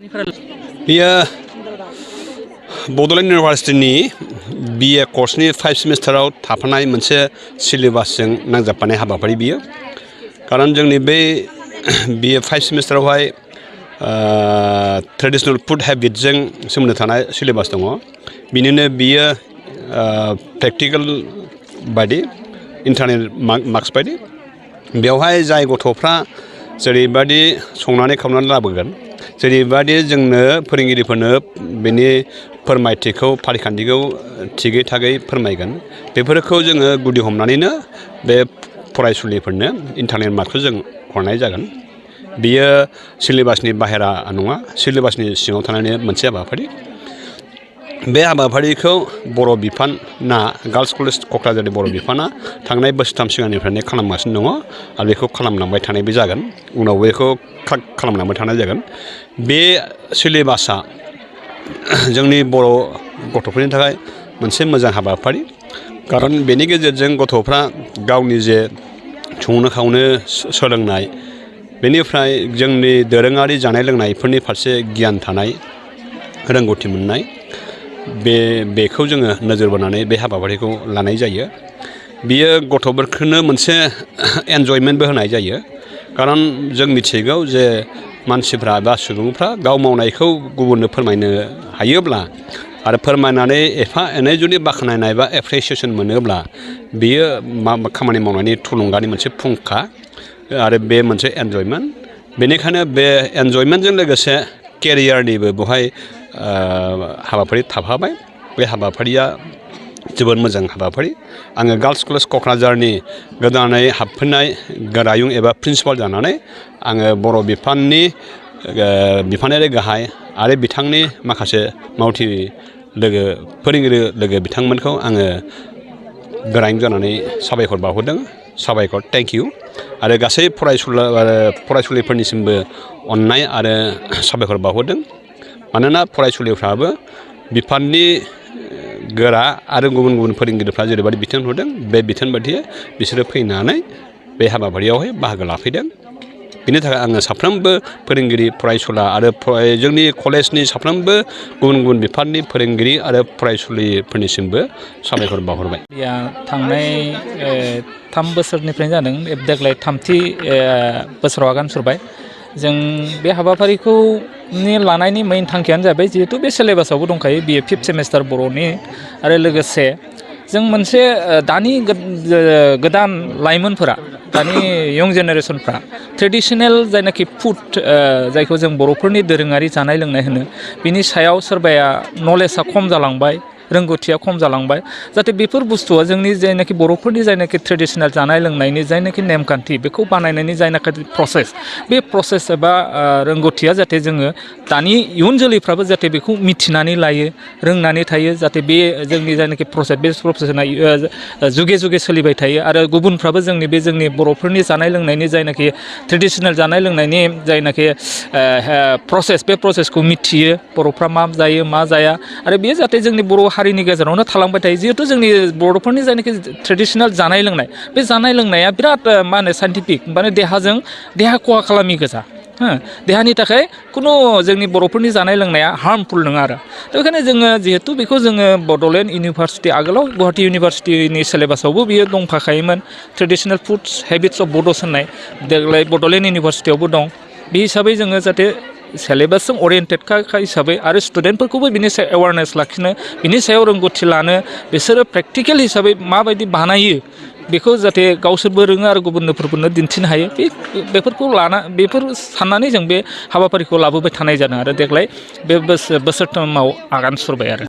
बेयो बड'लेण्ड इउनिभार्सिटिनि BA कर्सनि 5 सेमिस्टाराव थाफानाय मोनसे सिलेबासजों नांजाबफानाय हाबाफारि बियो खारन जोंनि बे BA 5 सेमिस्टारावहाय ट्रेडिशनेल फुड हेबिटजों सोमोन्दो थानाय सिलेबास दङ बिनिनो बियो प्रेक्टिकल बायदि इन्टारनेल मार्क्स बायदि बेवहाय जाय गथ'फ्रा जेरैबायदि संनानै खावनानै लाबोगोन जेरैबायदि जोंनो फोरोंगिरिफोरनो बेनि फोरमायथिखौ फारिखान्थिखौ थिगै थागै फोरमायगोन बेफोरखौ जोङो गुदि हमनानैनो बे फरायसुलिफोरनो इन्टारनेल मार्कखौ जों हरनाय जागोन बियो सिलेबासनि बाहेरा नङा सिलेबासनि सिङाव थानानै मोनसे हाबाफारि बे हाबाफारिखौ बर' बिफाना गार्लस कलेज क'क्राझारनि बर' बिफाना थांनाय बोसोरथाम सिगांनिफ्रायनो खालामगासिनो दङ आरो बेखौ खालामलांबाय थानायबो जागोन उनाव बेखौ खालामलांबाय थानाय जागोन बे सिलेबासा जोंनि बर' गथ'फोरनि थाखाय मोनसे मोजां हाबाफारि खारन बेनि गेजेरजों गथ'फ्रा गावनि जे संनो खावनो सोलोंनाय बेनिफ्राय जोंनि दोरोङारि जानाय लोंनायफोरनि फारसे गियान थानाय रोंगौथि मोननाय बेखौ जोङो नोजोर बोनानै बे हाबाफारिखौ लानाय जायो बियो गथ'फोरखौनो मोनसे एन्जयमेन्टबो होनाय जायो खारन जों मिथिगौ जे मानसिफ्रा बा सुबुंफ्रा गाव मावनायखौ गुबुननो फोरमायनो हायोब्ला आरो फोरमायनानै एफा एनै जुदि बाख्नायनाय बा एप्रिसिएसन मोनोब्ला बियो खामानि मावनायनि थुलुंगानि मोनसे फुंखा आरो बे मोनसे एन्जयमेन्ट बेनिखायनो बे एन्जयमेन्टजों लोगोसे केरियारनिबो बेवहाय हाबाफारि थाफाबाय बे हाबाफारिया जोबोद मोजां हाबाफारि आङो गार्लस कलेज क'क्राझारनि गोदानै हाबफैनाय गोरायुं एबा प्रिन्सिपाल जानानै आङो बर' बिफाननि बिफानारि गाहाय आरो बिथांनि माखासे मावथि लोगो फोरोंगिरि लोगो बिथांमोनखौ आङो गोरायुं जानानै साबायखर बावहरदों साबायखर थेंक इउ आरो गासै फरायसुलिफोरनिसिमबो अननाय आरो साबायखर बावहरदों मानोना फरायसुलिफ्राबो बिफाननि गोरा आरो गुबुन गुबुन फोरोंगिरिफ्रा जेरैबायदि बिथोन हरदों बे बिथोन बायदियै बिसोरो फैनानै बे हाबाफारियावहाय बाहागो लाफैदों बिनि थाखाय आङो साफ्रोमबो फोरोंगिरि फरायसुला आरो जोंनि कलेजनि साफ्रोमबो गुबुन गुबुन बिफाननि फोरोंगिरि आरो फरायसुलिफोरनिसिमबो साबायखर बावहरबाय थांनाय 3 बोसोरनिफ्रायनो जादों देग्लाय 3थि बोसोराव आगान सुरबाय जों बे हाबाफारिखौ लानायनि मेइन थांखियानो जाबाय जिहेतु बे सिलेबासावबो दंखायो BA 5 सेमिस्टार बर'नि आरो लोगोसे जों मोनसे दानि गोदान लाइमोनफोरा दानि यं जेनेरेसनफ्रा ट्रेडिशनेल जायनाखि फुड जायखौ जों बर'फोरनि दोरोङारि जानाय लोंनाय होनो बिनि सायाव सोरबाया नलेजआ खम जालांबाय रोंगौथिया खम जालांबाय जाहाथे बेफोर बुस्थुआ जोंनि जायनाखि बर'फोरनि जायनाखि ट्रेडिशनेल जानाय लोंनायनि जायनाखि नेमखान्थि बेखौ बानायनायनि जायनाखि प्रसेस बे प्रसेस एबा रोंगौथिया जाहाथे जोङो दानि इयुन जोलैफ्राबो जाहाथे बेखौ मिथिनानै लायो रोंनानै थायो जाहाथे बे जोंनि जायनाखि प्रसेस बे प्रसेसना जुगे जुगे सोलिबाय थायो आरो गुबुनफ्राबो जोंनि बर'फोरनि जानाय लोंनायनि जायनाखि ट्रेडिशनेल जानाय लोंनायनि जायनाखि प्रसेस बे प्रसेसखौ मिथियो बर'फ्रा मा जायो मा जाया आरो बेयो जाहाथे जोंनि बर' हारिनि गेजेरावनो थालांबाय थायो जिहेतु जोंनि बर'फोरनि जायनाखि ट्रेडिशनेल जानाय लोंनाय बे जानाय लोंनाया बिराद मा होनो साइन्टिफिक माने देहा खहा खालामि गोजा देहानि थाखाय खुनु जोंनि बर'फोरनि जानाय लोंनाया हार्मफुल नङा आरो दा बेखायनो जोङो जिहेतु बेखौ जोङो बड'लेण्ड इउनिभार्सिटि आगोलाव गुवाहाटि इउनिभार्सिटिनि सिलेबासावबो बियो दंफाखायोमोन traditional foods habits of Bodos होननाय देग्लाय बड'लेण्ड इउनिभार्सिटियावबो दं बे हिसाबै जोङो जाहाथे सिलेबासजों अरियेन्टेडखा हिसाबै आरो स्टुडेन्टफोरखौबो बिनि सायाव एवारनेस लाखिनो बिनि सायाव रोंगौथि लानो बिसोरो प्रेक्टिकेल हिसाबै माबायदि बानायो बेखौ जाहाथे गावसोरबो रोङो आरो गुबुनफोरनो दिन्थिनो हायो बेफोर साननानै जों बे हाबाफारिखौ लाबोबाय थानाय जादों आरो देग्लाय बे बोसोरथामाव आगान सुरबाय आरो